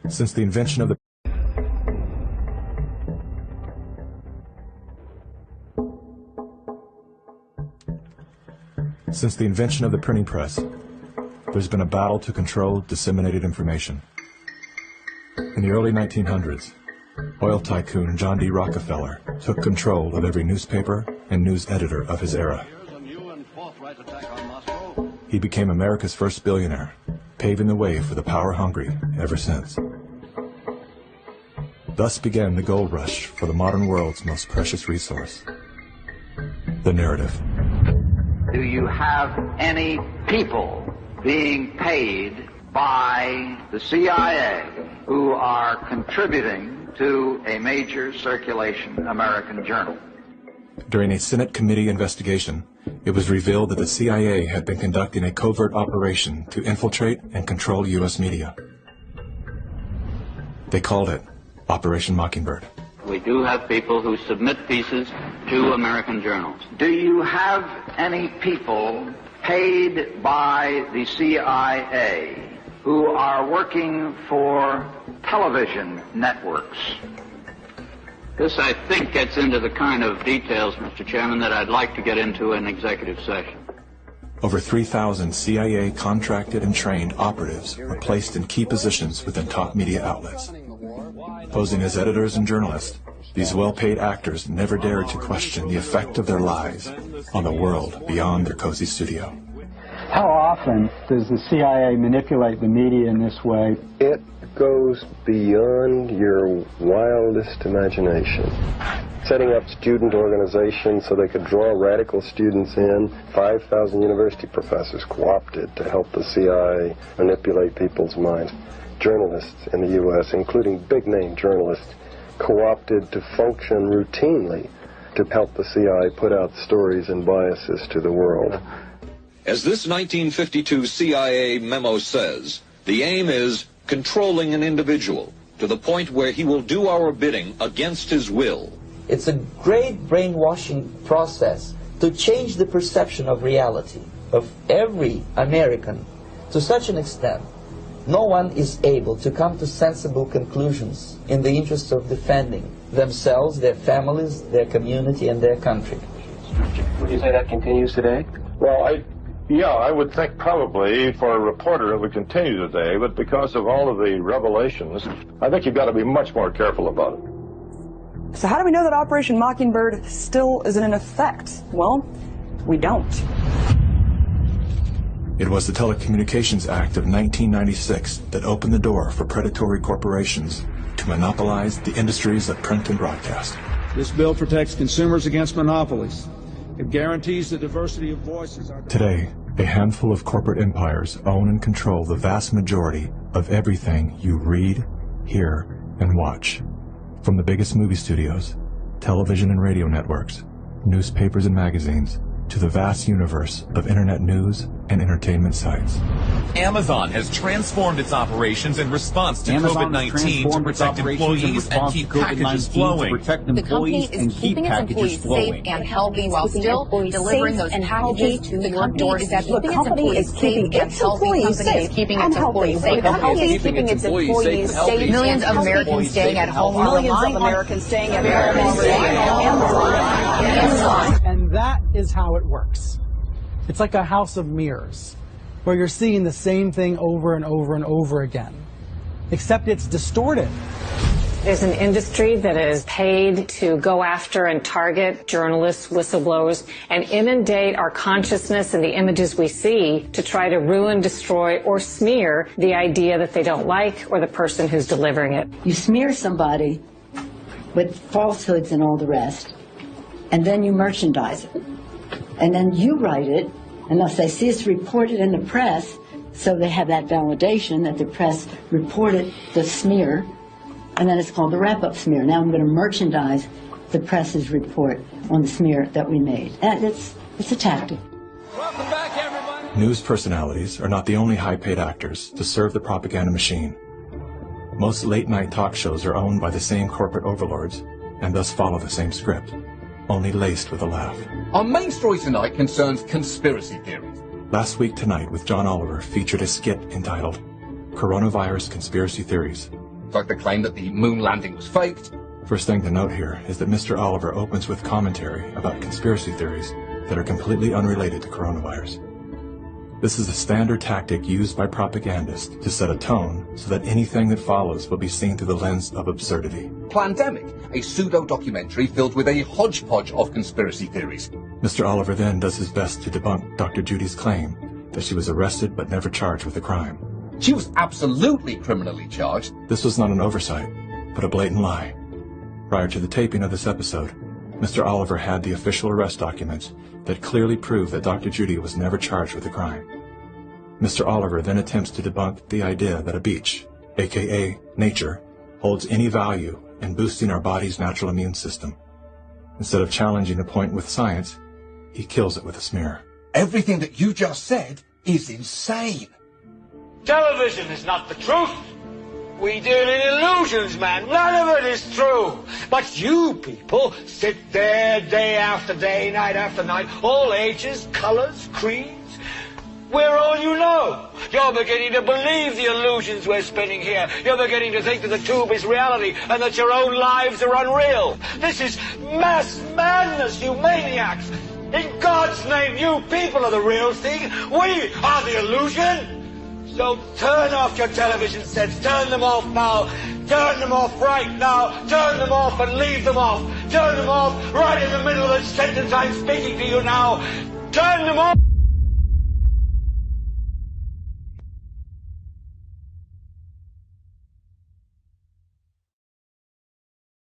Since the invention of the printing press, there's been a battle to control disseminated information. In the early 1900s, oil tycoon John D. Rockefeller took control of every newspaper and news editor of his era. He became America's first billionaire, paving the way for the power-hungry ever since. Thus began the gold rush for the modern world's most precious resource, the narrative. Do you have any people being paid by the CIA who are contributing to a major circulation American journal? During a Senate committee investigation, it was revealed that the CIA had been conducting a covert operation to infiltrate and control U.S. media. They called it Operation Mockingbird. We do have people who submit pieces to American journals. Do you have any people paid by the CIA who are working for television networks? This, I think, gets into the kind of details, Mr. Chairman, that I'd like to get into in executive session. Over 3,000 CIA contracted and trained operatives were placed in key positions within top media outlets. Posing as editors and journalists, these well-paid actors never dared to question the effect of their lives on the world beyond their cozy studio. How often does the CIA manipulate the media in this way? It goes beyond your wildest imagination. Setting up student organizations so they could draw radical students in. 5,000 university professors co-opted to help the CIA manipulate people's minds. Journalists in the U.S., including big-name journalists, co-opted to function routinely to help the CIA put out stories and biases to the world. As this 1952 CIA memo says, the aim is controlling an individual to the point where he will do our bidding against his will. It's a great brainwashing process to change the perception of reality of every American to such an extent no one is able to come to sensible conclusions in the interest of defending themselves, their families, their community, and their country. Would you say that continues today? Well, I would think probably for a reporter it would continue today, but because of all of the revelations, I think you've got to be much more careful about it. So how do we know that Operation Mockingbird still isn't in effect? Well, we don't. It was the Telecommunications Act of 1996 that opened the door for predatory corporations to monopolize the industries that print and broadcast. This bill protects consumers against monopolies. It guarantees the diversity of voices. Today, a handful of corporate empires own and control the vast majority of everything you read, hear, and watch. From the biggest movie studios, television and radio networks, newspapers and magazines, to the vast universe of internet news and entertainment sites. Amazon has transformed its operations in response to COVID-19 to protect employees and keep packages flowing. The company is keeping its employees safe and healthy while still delivering those packages to the doorstep. The company is keeping its employees safe. Keeping its employees safe. The company is keeping its employees safe. Millions of Americans staying at home. Millions of Americans staying at home. And that is how it works. It's like a house of mirrors, where you're seeing the same thing over and over and over again, except it's distorted. There's an industry that is paid to go after and target journalists, whistleblowers, and inundate our consciousness and the images we see to try to ruin, destroy, or smear the idea that they don't like or the person who's delivering it. You smear somebody with falsehoods and all the rest, and then you merchandise it. And then you write it, and if they see it's reported in the press, so they have that validation that the press reported the smear, and then it's called the wrap-up smear. Now I'm going to merchandise the press's report on the smear that we made. And it's a tactic. Welcome back, everybody. News personalities are not the only high-paid actors to serve the propaganda machine. Most late-night talk shows are owned by the same corporate overlords and thus follow the same script, only laced with a laugh. Our main story tonight concerns conspiracy theories. Last Week Tonight with John Oliver featured a skit entitled Coronavirus Conspiracy Theories. like the claim that the moon landing was faked. First thing to note here is that Mr. Oliver opens with commentary about conspiracy theories that are completely unrelated to coronavirus. This is a standard tactic used by propagandists to set a tone so that anything that follows will be seen through the lens of absurdity. Plandemic, a pseudo-documentary filled with a hodgepodge of conspiracy theories. Mr. Oliver then does his best to debunk Dr. Judy's claim that she was arrested but never charged with a crime. She was absolutely criminally charged. This was not an oversight, but a blatant lie. Prior to the taping of this episode, Mr. Oliver had the official arrest documents that clearly prove that Dr. Judy was never charged with a crime. Mr. Oliver then attempts to debunk the idea that a beach, aka nature, holds any value in boosting our body's natural immune system. Instead of challenging the point with science, he kills it with a smear. Everything that you just said is insane. Television is not the truth. We deal in illusions, man. None of it is true. But you people sit there day after day, night after night, all ages, colors, creeds. We're all you know. You're beginning to believe the illusions we're spinning here. You're beginning to think that the tube is reality and that your own lives are unreal. This is mass madness, you maniacs. In God's name, you people are the real thing. We are the illusion. So turn off your television sets. Turn them off now. Turn them off right now. Turn them off and leave them off. Turn them off right in the middle of the sentence I'm speaking to you now. Turn them off.